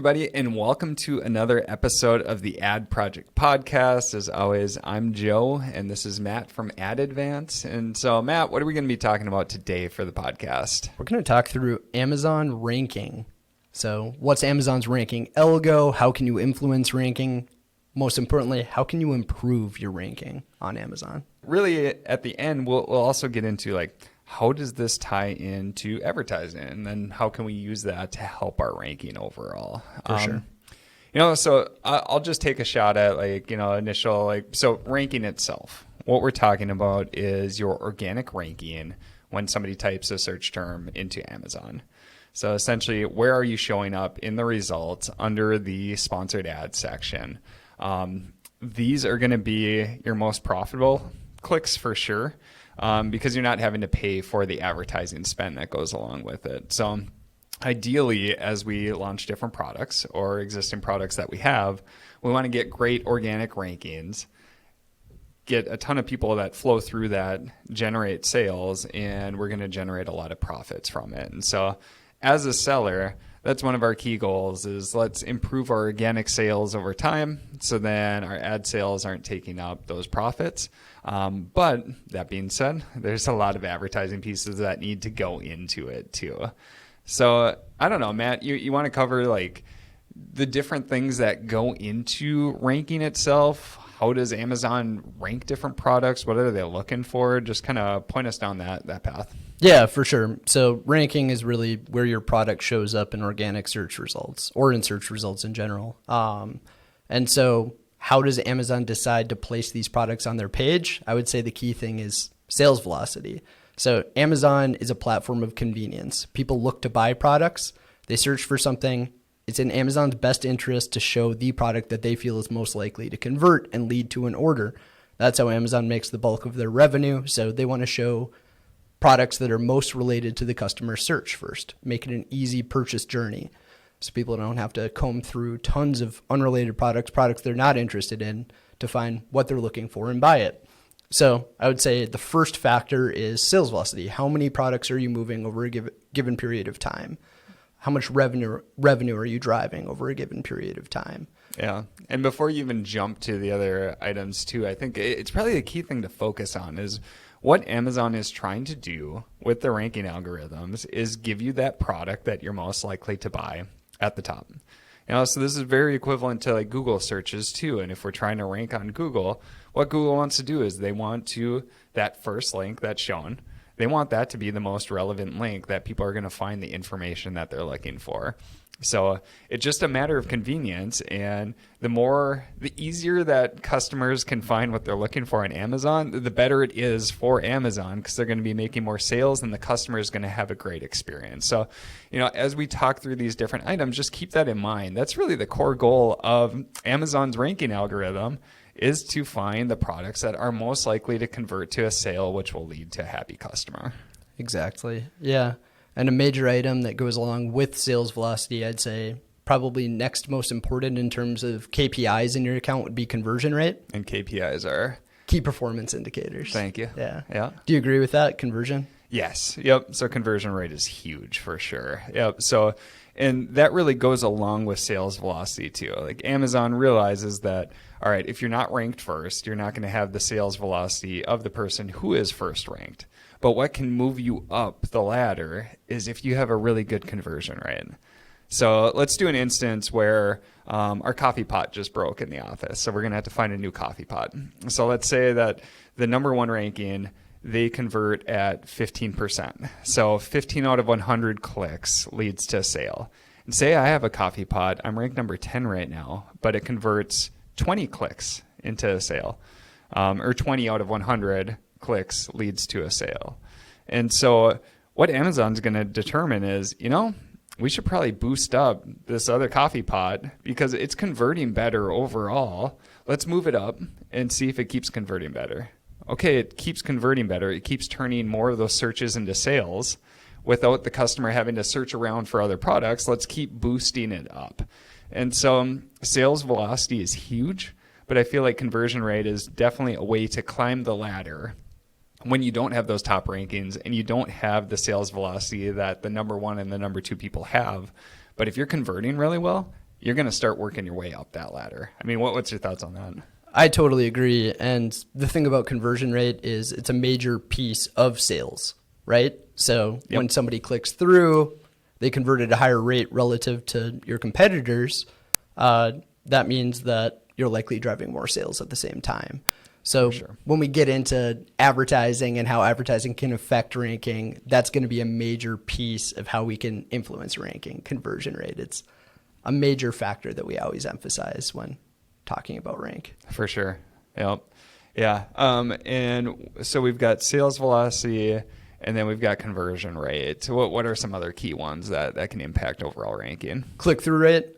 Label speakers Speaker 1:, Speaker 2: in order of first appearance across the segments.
Speaker 1: everybody, and welcome to another episode of the Ad Project Podcast. As always, I'm Joe, and this is Matt from Ad Advance. And so, Matt, what are we going to be talking about today for the podcast?
Speaker 2: We're going to talk through Amazon ranking. So, what's Amazon's ranking algo? How can you influence ranking? Most importantly, how can you improve your ranking on Amazon?
Speaker 1: Really, at the end, we'll also get into how does this tie into advertising, and then how can we use that to help our ranking overall?
Speaker 2: For sure.
Speaker 1: So I'll just take a shot at initial so ranking itself. What we're talking about is your organic ranking when somebody types a search term into Amazon. So essentially, where are you showing up in the results under the sponsored ads section? These are going to be your most profitable clicks for sure. Because you're not having to pay for the advertising spend that goes along with it. So ideally, as we launch different products or existing products that we have, we want to get great organic rankings, get a ton of people that flow through that, generate sales, and we're going to generate a lot of profits from it. And so as a seller, that's one of our key goals is let's improve our organic sales over time so then our ad sales aren't taking up those profits. But that being said, there's a lot of advertising pieces that need to go into it too. So I don't know, Matt, you want to cover the different things that go into ranking itself? How does Amazon rank different products? What are they looking for? Just kind of point us down that path.
Speaker 2: Yeah, for sure. So ranking is really where your product shows up in organic search results or in search results in general. And so how does Amazon decide to place these products on their page? I would say the key thing is sales velocity. So Amazon is a platform of convenience. People look to buy products. They search for something. It's in Amazon's best interest to show the product that they feel is most likely to convert and lead to an order. That's how Amazon makes the bulk of their revenue. So they want to show products that are most related to the customer search first, make it an easy purchase journey so people don't have to comb through tons of unrelated products they're not interested in to find what they're looking for and buy it. So I would say the first factor is sales velocity. How many products are you moving over a given period of time? How much revenue are you driving over a given period of time?
Speaker 1: Yeah. And before you even jump to the other items too, I think it's probably a key thing to focus on is what Amazon is trying to do with the ranking algorithms is give you that product that you're most likely to buy at the top. So this is very equivalent to Google searches too. And if we're trying to rank on Google, what Google wants to do is they want to, that first link that's shown, they want that to be the most relevant link that people are going to find the information that they're looking for. So it's just a matter of convenience, and the easier that customers can find what they're looking for on Amazon, the better it is for Amazon because they're going to be making more sales and the customer is going to have a great experience. So, as we talk through these different items, just keep that in mind. That's really the core goal of Amazon's ranking algorithm is to find the products that are most likely to convert to a sale, which will lead to a happy customer.
Speaker 2: Exactly. Yeah. And a major item that goes along with sales velocity, I'd say probably next most important in terms of KPIs in your account would be conversion rate.
Speaker 1: And KPIs are?
Speaker 2: Key performance indicators.
Speaker 1: Thank you.
Speaker 2: Yeah. Do you agree with that, conversion?
Speaker 1: Yes. Yep. So conversion rate is huge for sure. Yep. So, and that really goes along with sales velocity too. Amazon realizes that, all right, if you're not ranked first, you're not going to have the sales velocity of the person who is first ranked. But what can move you up the ladder is if you have a really good conversion rate. So let's do an instance where our coffee pot just broke in the office. So we're going to have to find a new coffee pot. So let's say that the number one ranking, they convert at 15%. So 15 out of 100 clicks leads to a sale. And say I have a coffee pot, I'm ranked number 10 right now, but it converts 20 clicks into a sale, or 20 out of 100 clicks leads to a sale. And so what Amazon's going to determine is, we should probably boost up this other coffee pot because it's converting better overall. Let's move it up and see if it keeps converting better. Okay, it keeps converting better. It keeps turning more of those searches into sales without the customer having to search around for other products. Let's keep boosting it up. And so sales velocity is huge, but I feel like conversion rate is definitely a way to climb the ladder when you don't have those top rankings and you don't have the sales velocity that the number one and the number two people have. But if you're converting really well, you're going to start working your way up that ladder. I mean, what's your thoughts on that?
Speaker 2: I totally agree. And the thing about conversion rate is it's a major piece of sales, right? So when somebody clicks through, they convert at a higher rate relative to your competitors. That means that you're likely driving more sales at the same time. So when we get into advertising and how advertising can affect ranking, that's going to be a major piece of how we can influence ranking. Conversion rate, it's a major factor that we always emphasize when talking about rank.
Speaker 1: For sure. Yep. Yeah. And so we've got sales velocity, and then we've got conversion rate. What are some other key ones that can impact overall ranking?
Speaker 2: Click-through rate.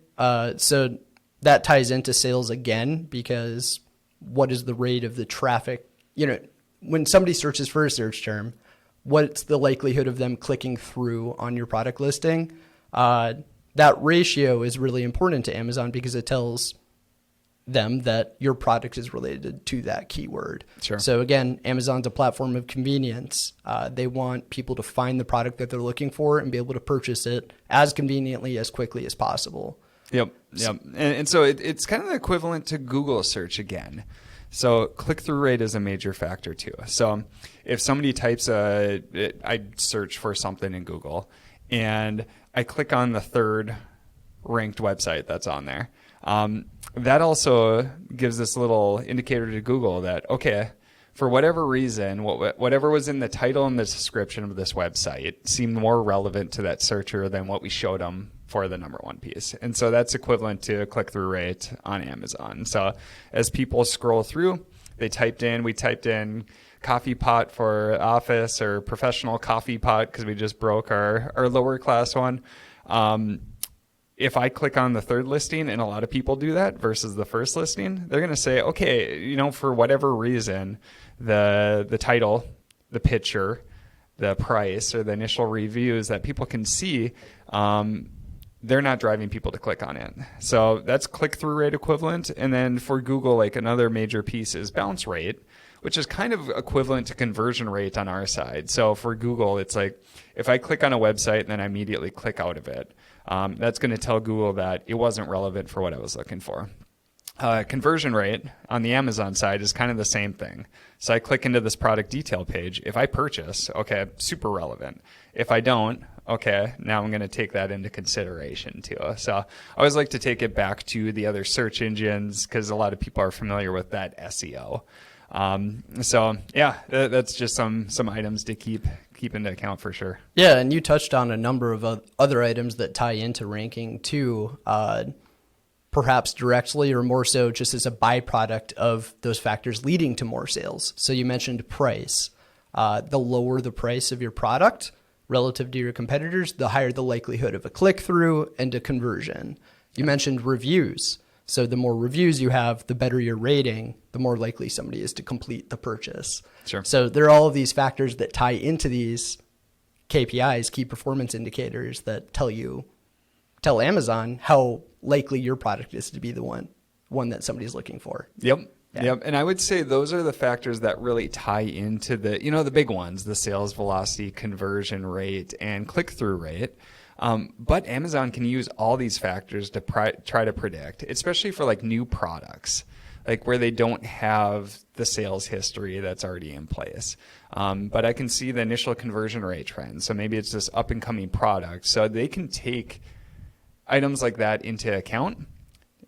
Speaker 2: So that ties into sales again, because what is the rate of the traffic? When somebody searches for a search term, what's the likelihood of them clicking through on your product listing? That ratio is really important to Amazon because it tells them that your product is related to that keyword.
Speaker 1: Sure.
Speaker 2: So again, Amazon's a platform of convenience. They want people to find the product that they're looking for and be able to purchase it as conveniently, as quickly as possible.
Speaker 1: Yep. And so it's kind of the equivalent to Google search again. So click-through rate is a major factor too. So if somebody types I search for something in Google, and I click on the third ranked website that's on there, that also gives this little indicator to Google that, okay, for whatever reason, whatever was in the title and the description of this website seemed more relevant to that searcher than what we showed them for the number one piece. And so that's equivalent to a click-through rate on Amazon. So as people scroll through, we typed in coffee pot for office, or professional coffee pot because we just broke our lower class one. If I click on the third listing, and a lot of people do that versus the first listing, they're going to say, okay, for whatever reason, the title, the picture, the price, or the initial reviews that people can see, they're not driving people to click on it. So that's click-through rate equivalent. And then for Google, like another major piece is bounce rate, which is kind of equivalent to conversion rate on our side. So for Google, it's like if I click on a website and then I immediately click out of it, that's going to tell Google that it wasn't relevant for what I was looking for. Conversion rate on the Amazon side is kind of the same thing. So I click into this product detail page. If I purchase, okay, super relevant. If I don't, okay, now I'm going to take that into consideration too. So I always like to take it back to the other search engines because a lot of people are familiar with that SEO. So yeah, that's just some items to keep into account for sure.
Speaker 2: Yeah, and you touched on a number of other items that tie into ranking too, perhaps directly or more so just as a byproduct of those factors leading to more sales. So you mentioned price. The lower the price of your product relative to your competitors, the higher the likelihood of a click-through and a conversion. You mentioned reviews. So the more reviews you have, the better your rating, the more likely somebody is to complete the purchase.
Speaker 1: Sure.
Speaker 2: So there are all of these factors that tie into these KPIs, key performance indicators, that tell Amazon how likely your product is to be the one that somebody's looking for.
Speaker 1: Yep. And I would say those are the factors that really tie into the big ones, the sales velocity, conversion rate, and click-through rate. But Amazon can use all these factors to try to predict, especially for like new products, like where they don't have the sales history that's already in place. But I can see the initial conversion rate trend. So maybe it's this up and coming product. So they can take items like that into account.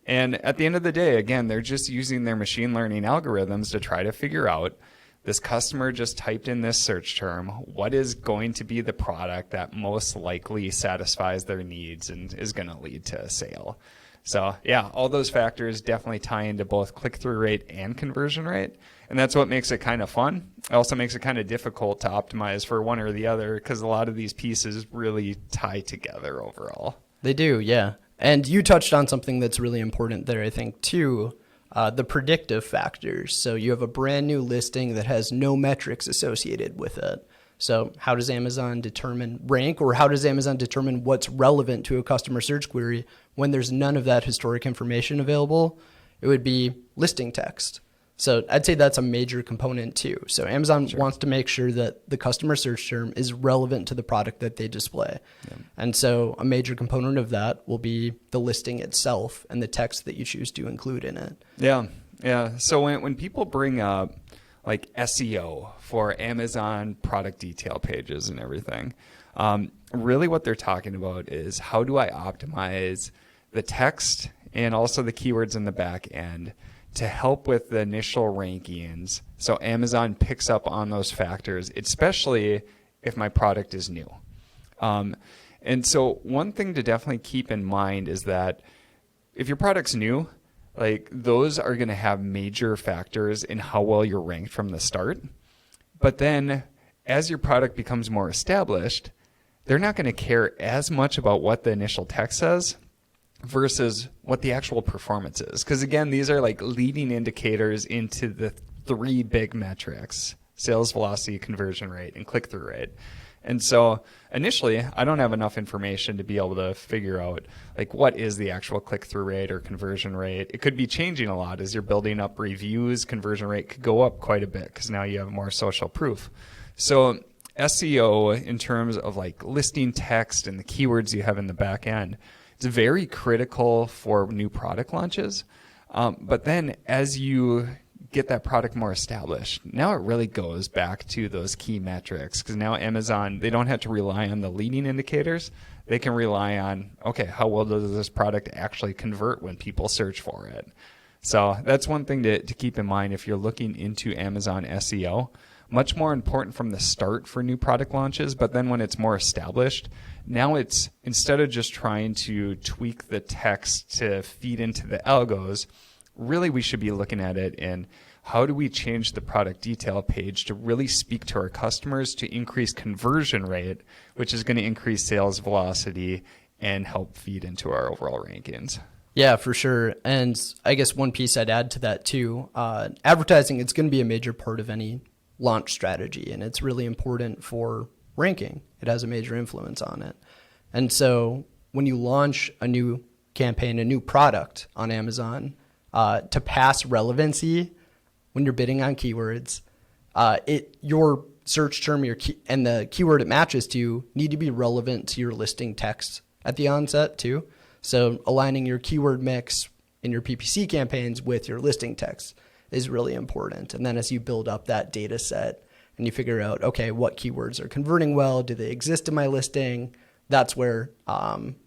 Speaker 1: And at the end of the day, again, they're just using their machine learning algorithms to try to figure out, this customer just typed in this search term, what is going to be the product that most likely satisfies their needs and is going to lead to a sale. So yeah, all those factors definitely tie into both click-through rate and conversion rate. And that's what makes it kind of fun. It also makes it kind of difficult to optimize for one or the other because a lot of these pieces really tie together overall.
Speaker 2: They do, yeah. And you touched on something that's really important there, I think, too, the predictive factors. So you have a brand new listing that has no metrics associated with it. So how does Amazon determine rank, or how does Amazon determine what's relevant to a customer search query when there's none of that historic information available? It would be listing text. So I'd say that's a major component too. So Amazon wants to make sure that the customer search term is relevant to the product that they display. Yeah. And so a major component of that will be the listing itself and the text that you choose to include in it.
Speaker 1: Yeah. Yeah. So when people bring up like SEO for Amazon product detail pages and everything, really what they're talking about is how do I optimize the text and also the keywords in the back end to help with the initial rankings, so Amazon picks up on those factors, especially if my product is new. And so one thing to definitely keep in mind is that if your product's new, like those are going to have major factors in how well you're ranked from the start. But then as your product becomes more established, they're not going to care as much about what the initial text says versus what the actual performance is. Because again, these are like leading indicators into the three big metrics: sales velocity, conversion rate, and click-through rate. And so initially, I don't have enough information to be able to figure out like what is the actual click-through rate or conversion rate. It could be changing a lot as you're building up reviews. Conversion rate could go up quite a bit because now you have more social proof. So SEO, in terms of like listing text and the keywords you have in the back end, it's very critical for new product launches. But then as you get that product more established, now it really goes back to those key metrics, because now Amazon, they don't have to rely on the leading indicators. They can rely on, okay, how well does this product actually convert when people search for it? So that's one thing to keep in mind if you're looking into Amazon SEO. Much more important from the start for new product launches, but then when it's more established, now it's, instead of just trying to tweak the text to feed into the algos, really we should be looking at it in how do we change the product detail page to really speak to our customers to increase conversion rate, which is going to increase sales velocity and help feed into our overall rankings.
Speaker 2: Yeah, for sure. And I guess one piece I'd add to that too, advertising, it's going to be a major part of any launch strategy, and it's really important for ranking. It has a major influence on it. And so when you launch a new campaign, a new product on Amazon, to pass relevancy when you're bidding on keywords, your search term and the keyword it matches to need to be relevant to your listing text at the onset too. So aligning your keyword mix in your PPC campaigns with your listing text is really important. And then as you build up that data set and you figure out, okay, what keywords are converting well? Do they exist in my listing? That's where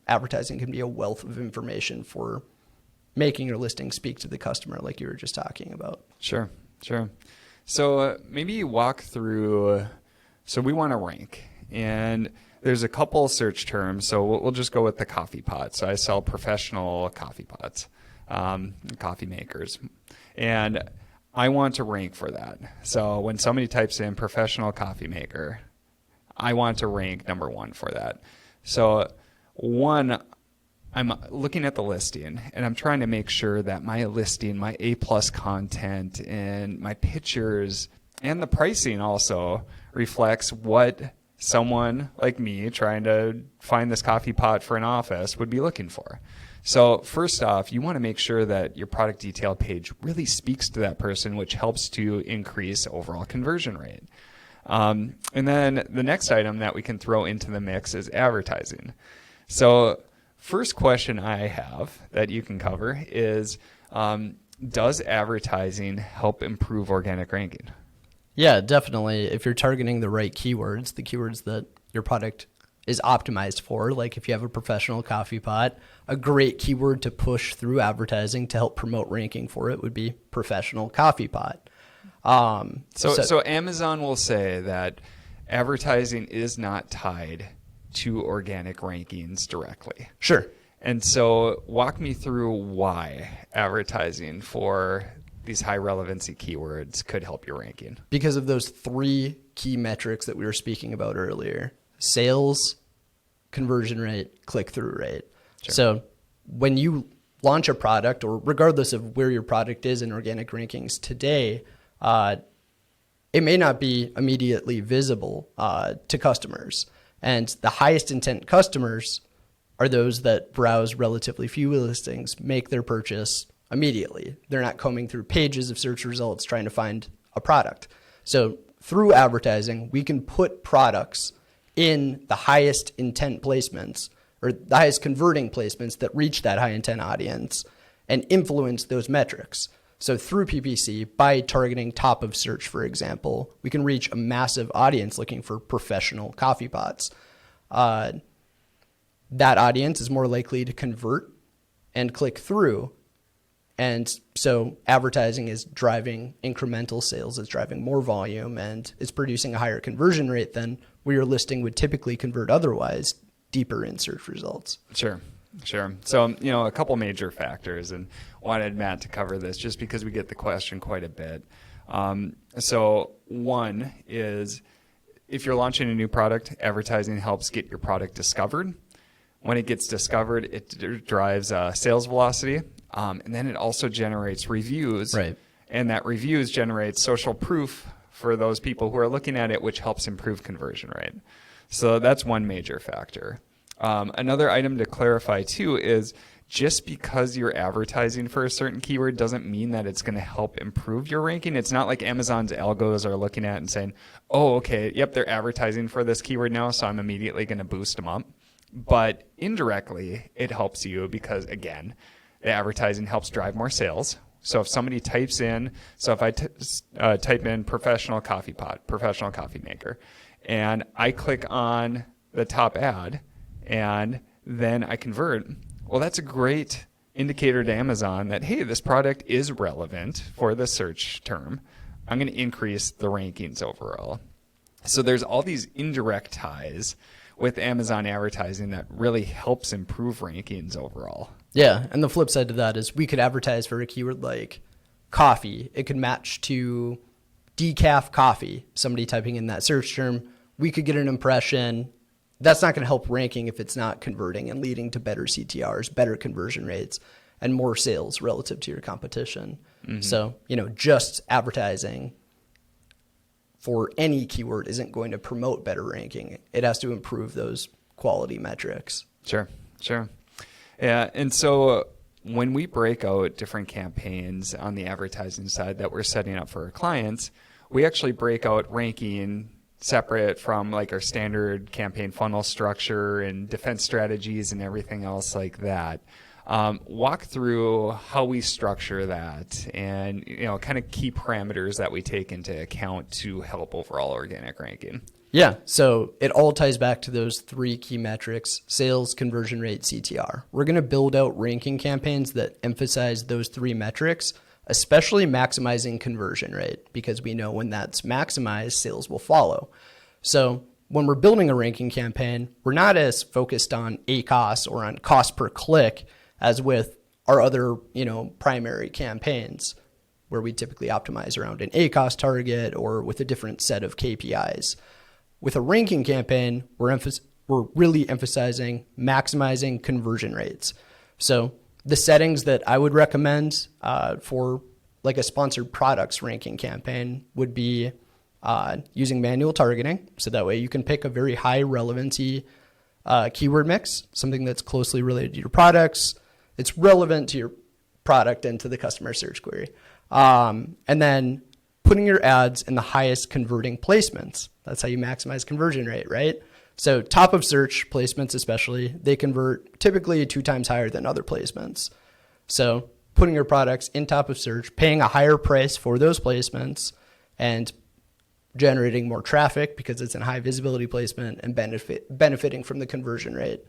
Speaker 2: advertising can be a wealth of information for making your listing speak to the customer like you were just talking about.
Speaker 1: Sure. So maybe you walk through, so we want to rank, and there's a couple search terms. So we'll just go with the coffee pot. So I sell professional coffee pots, coffee makers, and I want to rank for that. So when somebody types in professional coffee maker, I want to rank number one for that. So one, I'm looking at the listing and I'm trying to make sure that my listing, my A+ content and my pictures and the pricing also reflects what someone like me trying to find this coffee pot for an office would be looking for. So first off, you want to make sure that your product detail page really speaks to that person, which helps to increase overall conversion rate. And then the next item that we can throw into the mix is advertising. So first question I have that you can cover is, does advertising help improve organic ranking?
Speaker 2: Yeah, definitely. If you're targeting the right keywords, the keywords that your product is optimized for, like if you have a professional coffee pot, a great keyword to push through advertising to help promote ranking for it would be professional coffee pot.
Speaker 1: So Amazon will say that advertising is not tied to organic rankings directly.
Speaker 2: Sure.
Speaker 1: And so walk me through why advertising for these high relevancy keywords could help your ranking.
Speaker 2: Because of those three key metrics that we were speaking about earlier: sales, conversion rate, click-through rate. Sure. So when you launch a product, or regardless of where your product is in organic rankings today, it may not be immediately visible to customers. And the highest intent customers are those that browse relatively few listings, make their purchase, immediately. They're not combing through pages of search results trying to find a product. So through advertising, we can put products in the highest intent placements or the highest converting placements that reach that high intent audience and influence those metrics. So through PPC, by targeting top of search, for example, we can reach a massive audience looking for professional coffee pots. That audience is more likely to convert and click through. And so advertising is driving incremental sales, it's driving more volume, and it's producing a higher conversion rate than where your listing would typically convert otherwise deeper in search results.
Speaker 1: Sure. So, a couple major factors, and wanted Matt to cover this just because we get the question quite a bit. So one is, if you're launching a new product, advertising helps get your product discovered. When it gets discovered, it drives sales velocity. And then it also generates reviews.
Speaker 2: Right.
Speaker 1: And that reviews generate social proof for those people who are looking at it, which helps improve conversion rate. So that's one major factor. Another item to clarify too is just because you're advertising for a certain keyword doesn't mean that it's going to help improve your ranking. It's not like Amazon's algos are looking at it and saying, oh, okay, yep, they're advertising for this keyword now, so I'm immediately going to boost them up. But indirectly, it helps you because, again, the advertising helps drive more sales. So if somebody types in, if I type in professional coffee pot, professional coffee maker, and I click on the top ad and then I convert, well, that's a great indicator to Amazon that, hey, this product is relevant for the search term. I'm going to increase the rankings overall. So there's all these indirect ties with Amazon advertising that really helps improve rankings overall.
Speaker 2: Yeah, and the flip side to that is we could advertise for a keyword like coffee. It could match to decaf coffee, somebody typing in that search term. We could get an impression. That's not going to help ranking if it's not converting and leading to better CTRs, better conversion rates, and more sales relative to your competition. Mm-hmm. So, just advertising for any keyword isn't going to promote better ranking. It has to improve those quality metrics.
Speaker 1: Sure. Yeah, and so when we break out different campaigns on the advertising side that we're setting up for our clients, we actually break out ranking separate from like our standard campaign funnel structure and defense strategies and everything else like that. Walk through how we structure that and, kind of key parameters that we take into account to help overall organic ranking.
Speaker 2: Yeah, so it all ties back to those three key metrics: sales, conversion rate, CTR. We're going to build out ranking campaigns that emphasize those three metrics, especially maximizing conversion rate, because we know when that's maximized, sales will follow. So when we're building a ranking campaign, we're not as focused on ACoS or on cost per click as with our other, primary campaigns, where we typically optimize around an ACoS target or with a different set of KPIs. With a ranking campaign, we're really emphasizing maximizing conversion rates. So the settings that I would recommend for like a sponsored products ranking campaign would be using manual targeting. So that way you can pick a very high relevancy keyword mix, something that's closely related to your products. It's relevant to your product and to the customer search query. And then putting your ads in the highest converting placements. That's how you maximize conversion rate, right? So top of search placements especially, they convert typically 2 times higher than other placements. So putting your products in top of search, paying a higher price for those placements, and generating more traffic because it's in high visibility placement and benefiting from the conversion rate.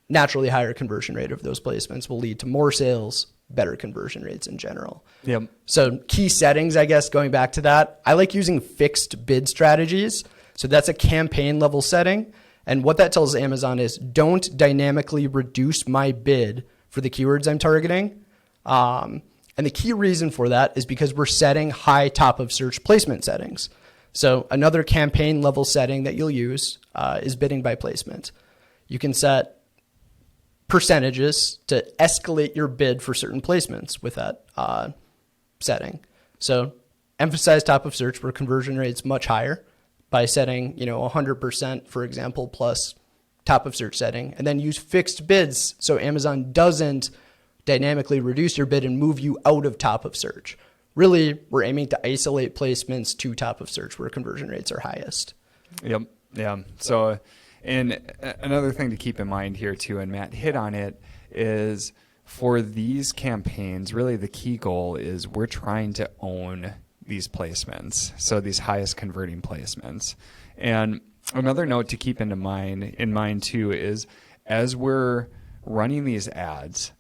Speaker 2: Naturally higher conversion rate of those placements will lead to more sales, better conversion rates in general.
Speaker 1: Yep.
Speaker 2: So key settings, I guess, going back to that, I like using fixed bid strategies. So that's a campaign level setting. And what that tells Amazon is don't dynamically reduce my bid for the keywords I'm targeting. And the key reason for that is because we're setting high top of search placement settings. So another campaign level setting that you'll use is bidding by placement. You can set percentages to escalate your bid for certain placements with that setting. So emphasize top of search where conversion rate's much higher by setting 100%, for example, plus top of search setting, and then use fixed bids so Amazon doesn't dynamically reduce your bid and move you out of top of search. Really, we're aiming to isolate placements to top of search where conversion rates are highest.
Speaker 1: Yep. Yeah. So, and another thing to keep in mind here too, and Matt hit on it, is for these campaigns, really the key goal is we're trying to own these placements. So these highest converting placements. And another note to keep in mind too is as we're running these ads,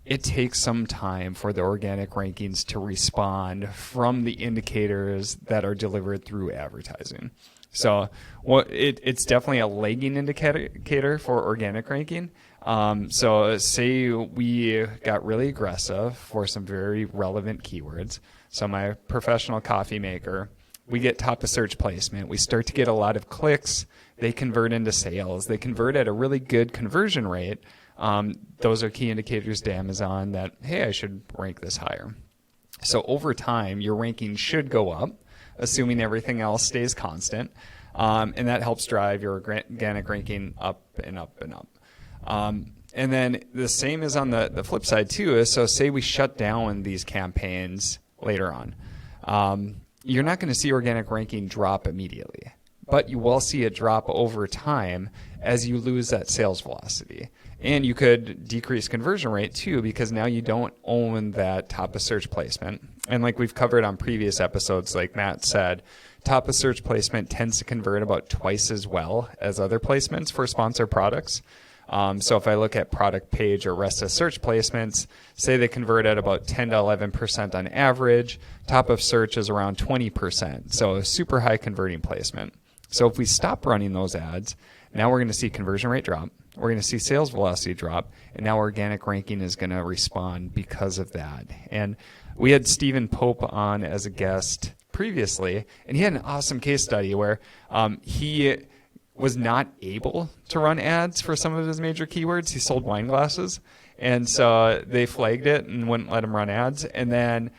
Speaker 1: it takes some time for the organic rankings to respond from the indicators that are delivered through advertising. So it's definitely a lagging indicator for organic ranking. So say we got really aggressive for some very relevant keywords. So my professional coffee maker, we get top of search placement. We start to get a lot of clicks. They convert into sales. They convert at a really good conversion rate. Those are key indicators to Amazon that, hey, I should rank this higher. So over time, your ranking should go up, assuming everything else stays constant. And that helps drive your organic ranking up and up and up. And then the same is on the flip side too. So say we shut down these campaigns later on. You're not going to see organic ranking drop immediately, but you will see it drop over time as you lose that sales velocity. And you could decrease conversion rate too, because now you don't own that top of search placement. And like we've covered on previous episodes, like Matt said, top of search placement tends to convert about twice as well as other placements for sponsored products. So if I look at product page or rest of search placements, say they convert at about 10 to 11% on average, top of search is around 20%. So a super high converting placement. So if we stop running those ads, now we're going to see conversion rate drop. We're going to see sales velocity drop, and now organic ranking is going to respond because of that. And we had Stephen Pope on as a guest previously, and he had an awesome case study where he was not able to run ads for some of his major keywords. He sold wine glasses, and so they flagged it and wouldn't let him run ads. And then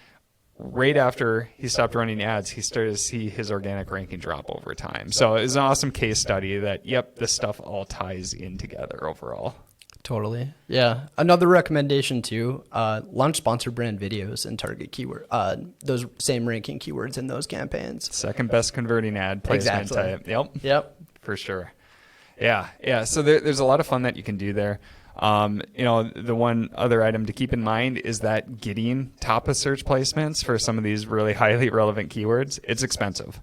Speaker 1: right after he stopped running ads, he started to see his organic ranking drop over time. So it was an awesome case study that, yep, this stuff all ties in together overall.
Speaker 2: Totally. Yeah. Another recommendation too, launch sponsored brand videos and target keyword, those same ranking keywords in those campaigns.
Speaker 1: Second best converting ad placement type.
Speaker 2: Yep.
Speaker 1: For sure. Yeah. So there's a lot of fun that you can do there. The one other item to keep in mind is that getting top of search placements for some of these really highly relevant keywords, it's expensive.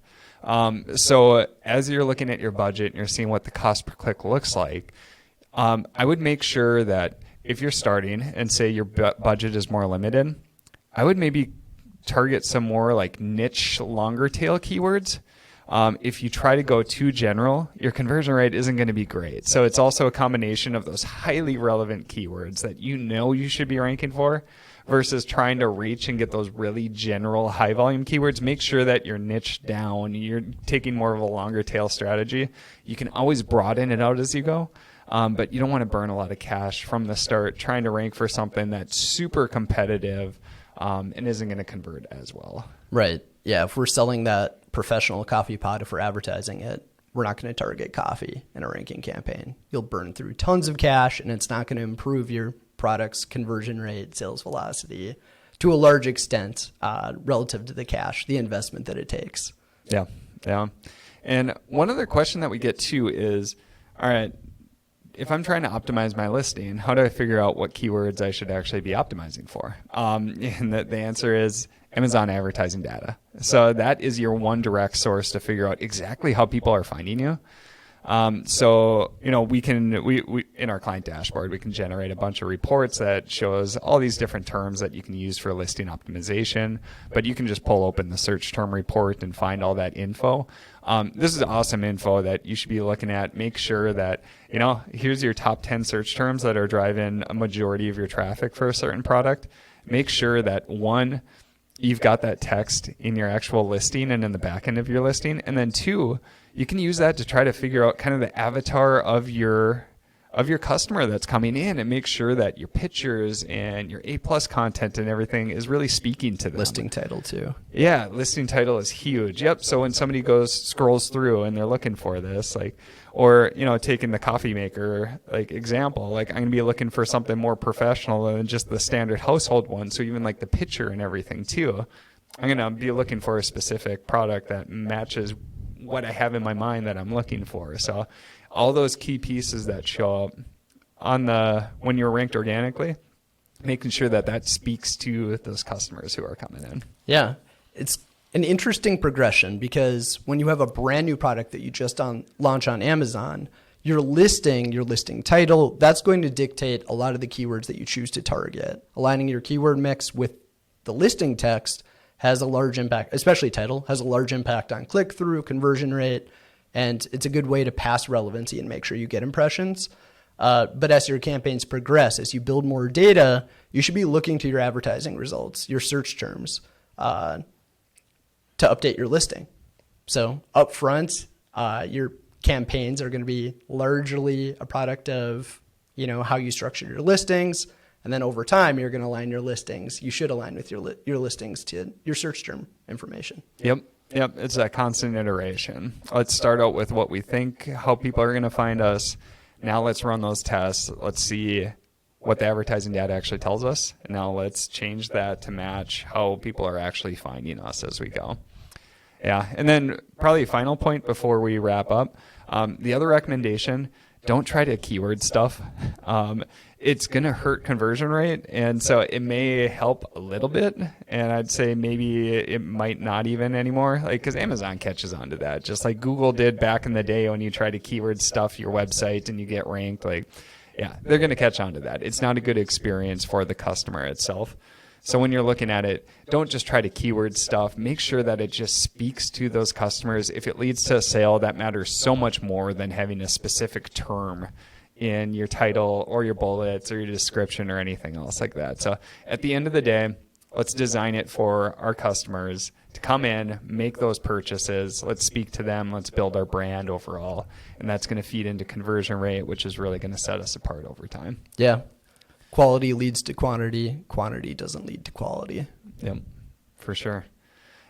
Speaker 1: So as you're looking at your budget and you're seeing what the cost per click looks like, I would make sure that if you're starting and say your budget is more limited, I would maybe target some more like niche, longer tail keywords. If you try to go too general, your conversion rate isn't going to be great. So it's also a combination of those highly relevant keywords that you know you should be ranking for versus trying to reach and get those really general high volume keywords. Make sure that you're niched down. You're taking more of a longer tail strategy. You can always broaden it out as you go. But you don't want to burn a lot of cash from the start trying to rank for something that's super competitive and isn't going to convert as well.
Speaker 2: Right. Yeah. If we're selling that professional coffee pot, if we're advertising it, we're not going to target coffee in a ranking campaign. You'll burn through tons of cash, and it's not going to improve your product's conversion rate, sales velocity to a large extent relative to the cash, the investment that it takes.
Speaker 1: Yeah. And one other question that we get too is, all right, if I'm trying to optimize my listing, how do I figure out what keywords I should actually be optimizing for? And the answer is Amazon advertising data. So that is your one direct source to figure out exactly how people are finding you. We in our client dashboard, we can generate a bunch of reports that shows all these different terms that you can use for listing optimization, but you can just pull open the search term report and find all that info. This is awesome info that you should be looking at. Make sure that, here's your top 10 search terms that are driving a majority of your traffic for a certain product. Make sure that one, you've got that text in your actual listing and in the back end of your listing. And then two, you can use that to try to figure out kind of the avatar of your of your customer that's coming in, and make sure that your pictures and your A+ content and everything is really speaking to them.
Speaker 2: Listing title too.
Speaker 1: Yeah, listing title is huge. Yep. So when somebody scrolls through and they're looking for this, like, or, taking the coffee maker like example, like, I'm going to be looking for something more professional than just the standard household one. So even like the picture and everything too, I'm going to be looking for a specific product that matches what I have in my mind that I'm looking for. So all those key pieces that show up when you're ranked organically, making sure that speaks to those customers who are coming in.
Speaker 2: Yeah. It's an interesting progression, because when you have a brand new product that you just launch on Amazon, your listing title, that's going to dictate a lot of the keywords that you choose to target. Aligning your keyword mix with the listing text has a large impact, especially title, has a large impact on click-through, conversion rate, and it's a good way to pass relevancy and make sure you get impressions. But as your campaigns progress, as you build more data, you should be looking to your advertising results, your search terms, to update your listing. So up front, your campaigns are going to be largely a product of, how you structure your listings. And then over time, you're going to align your listings. You should align with your listings to your search term information.
Speaker 1: Yep. It's that constant iteration. Let's start out with what we think, how people are going to find us. Now let's run those tests. Let's see what the advertising data actually tells us. And now let's change that to match how people are actually finding us as we go. Yeah. And then probably a final point before we wrap up. The other recommendation, don't try to keyword stuff. It's going to hurt conversion rate. And so it may help a little bit. And I'd say maybe it might not even anymore, because Amazon catches on to that. Just like Google did back in the day when you try to keyword stuff your website and you get ranked. They're going to catch on to that. It's not a good experience for the customer itself. So when you're looking at it, don't just try to keyword stuff. Make sure that it just speaks to those customers. If it leads to a sale, that matters so much more than having a specific term in your title or your bullets or your description or anything else like that. So at the end of the day, let's design it for our customers to come in, make those purchases. Let's speak to them. Let's build our brand overall. And that's going to feed into conversion rate, which is really going to set us apart over time.
Speaker 2: Yeah. Quality leads to quantity. Quantity doesn't lead to quality.
Speaker 1: Yep, for sure.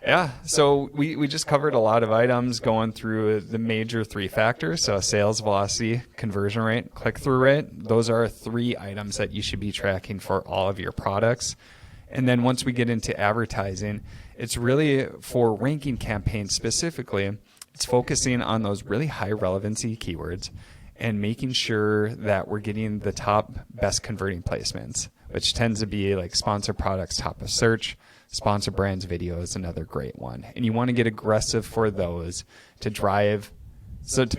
Speaker 1: Yeah, so we just covered a lot of items going through the major three factors. So sales velocity, conversion rate, click-through rate. Those are 3 items that you should be tracking for all of your products. And then once we get into advertising, it's really for ranking campaigns specifically, it's focusing on those really high relevancy keywords and making sure that we're getting the top best converting placements, which tends to be like sponsor products, top of search. Sponsor brands video is another great one. And you want to get aggressive for those to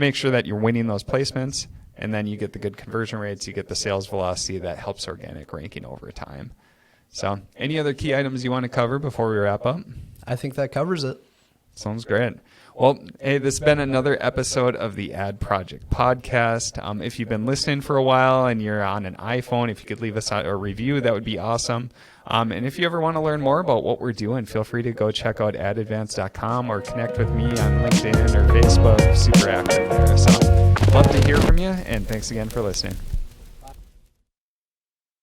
Speaker 1: make sure that you're winning those placements, and then you get the good conversion rates, you get the sales velocity that helps organic ranking over time. So any other key items you want to cover before we wrap up?
Speaker 2: I think that covers it.
Speaker 1: Sounds great. Well, hey, this has been another episode of the Ad Project Podcast. If you've been listening for a while and you're on an iPhone, if you could leave us a review, that would be awesome. And if you ever want to learn more about what we're doing, feel free to go check out adadvance.com or connect with me on LinkedIn or Facebook. Super active there. So love to hear from you, and thanks again for listening.